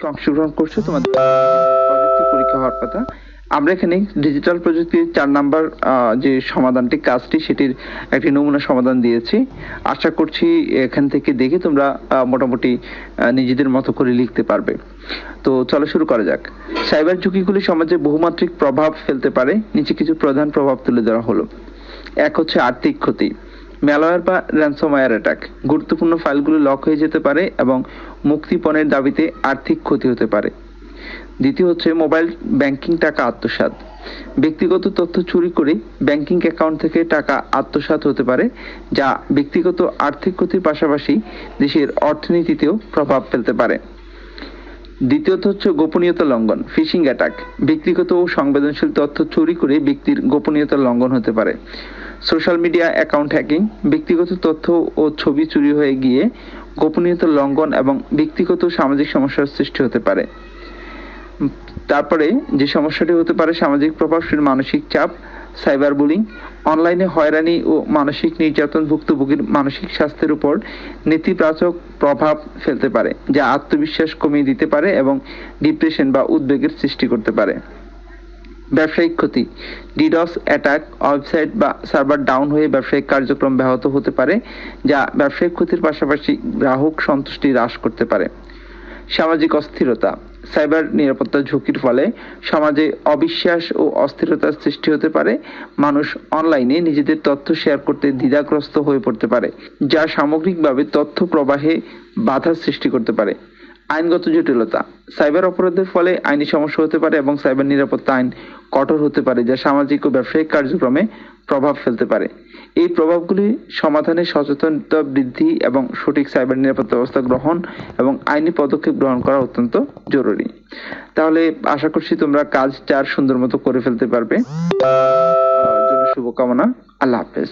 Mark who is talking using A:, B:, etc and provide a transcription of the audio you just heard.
A: অংশগ্রহণ করছো, তোমাদের প্রযুক্তি পরীক্ষা হওয়ার কথা। আমরা এখানে ডিজিটাল প্রযুক্তির 4 নাম্বার যে সমাধানটি কাজটি সেটির একটি নমুনা সমাধান দিয়েছি। আশা করছি এখান থেকে দেখে তোমরা মোটামুটি নিজেদের মতো করে লিখতে পারবে। তো চলো শুরু করা যাক। সাইবার ঝুঁকিগুলি সমাজে বহুমাত্রিক প্রভাব ফেলতে পারে। নিচে কিছু প্রধান প্রভাব তুলে ধরা হলো। এক হচ্ছে আর্থিক ক্ষতি। ম্যালওয়্যার বা র্যানসমওয়্যার অ্যাটাক। গুরুত্বপূর্ণ ফাইলগুলো লক হয়ে যেতে পারে এবং মুক্তিপণের দাবিতে আর্থিক ক্ষতি হতে পারে। দ্বিতীয় হচ্ছে মোবাইল ব্যাংকিং টাকা আত্মসাৎ। ব্যক্তিগত তথ্য চুরি করে ব্যাংকিং অ্যাকাউন্ট থেকে টাকা আত্মসাৎ হতে পারে, যা ব্যক্তিগত আর্থিক ক্ষতির পাশাপাশি দেশের অর্থনীতিতেও প্রভাব ফেলতে পারে। দ্বিতীয়ত হচ্ছে গোপনীয়তা লঙ্ঘন, ফিশিং অ্যাটাক। ব্যক্তিগত ও সংবেদনশীল তথ্য চুরি করে ব্যক্তির গোপনীয়তা লঙ্ঘন হতে পারে। Social media account hacking. ব্যক্তিগত তথ্য ও ছবি চুরি হয়ে গিয়ে গোপনীয়তা লঙ্ঘন এবং ব্যক্তিগত সামাজিক সমস্যার সৃষ্টি হতে পারে। তারপরে যে সমস্যাটি হতে পারে সামাজিক প্রভাবশীল মানসিক চাপ, সাইবার বুলিং। অনলাইনে হয়রানি ও মানসিক নির্যাতন ভুক্তভোগীর মানসিক স্বাস্থ্যের উপর নেতিবাচক প্রভাব ফেলতে পারে, যা আত্মবিশ্বাস কমিয়ে দিতে পারে এবং ডিপ্রেশন বা উদ্বেগের সৃষ্টি করতে পারে। ব্যবসায়িক ক্ষতি। ডিডস অ্যাটাক, ওয়েবসাইট বা সার্ভার ডাউন হয়ে ব্যবসায়িক কার্যক্রম ব্যাহত হতে পারে, যা ব্যবসায়িক ক্ষতির পাশাপাশি গ্রাহক সন্তুষ্টি হ্রাস করতে পারে। সামাজিক অস্থিরতা। সাইবার নিরাপত্তা ঝুঁকির ফলে সমাজে অবিশ্বাস ও অস্থিরতার সৃষ্টি হতে পারে। মানুষ অনলাইনে নিজেদের তথ্য শেয়ার করতে দ্বিধাগ্রস্ত হয়ে পড়তে পারে, যা সামগ্রিকভাবে তথ্য প্রবাহে বাধার সৃষ্টি করতে পারে। আইনগত জটিলতা। সাইবার অপরাধের ফলে আইনি সমস্যা হতে পারে এবং সাইবার নিরাপত্তা আইন কঠোর হতে পারে, যা সামাজিক ও ব্যবসায়িক কার্যক্রমে প্রভাব ফেলতে পারে। এই প্রভাবগুলি সমাধানে সচেতনতা বৃদ্ধি এবং সঠিক সাইবার নিরাপত্তা ব্যবস্থা গ্রহণ এবং আইনি পদক্ষেপ গ্রহণ করা অত্যন্ত জরুরি। তাহলে আশা করছি তোমরা কাজ 4 সুন্দর মতো করে ফেলতে পারবে। জন্য শুভকামনা। আল্লাহ হাফেজ।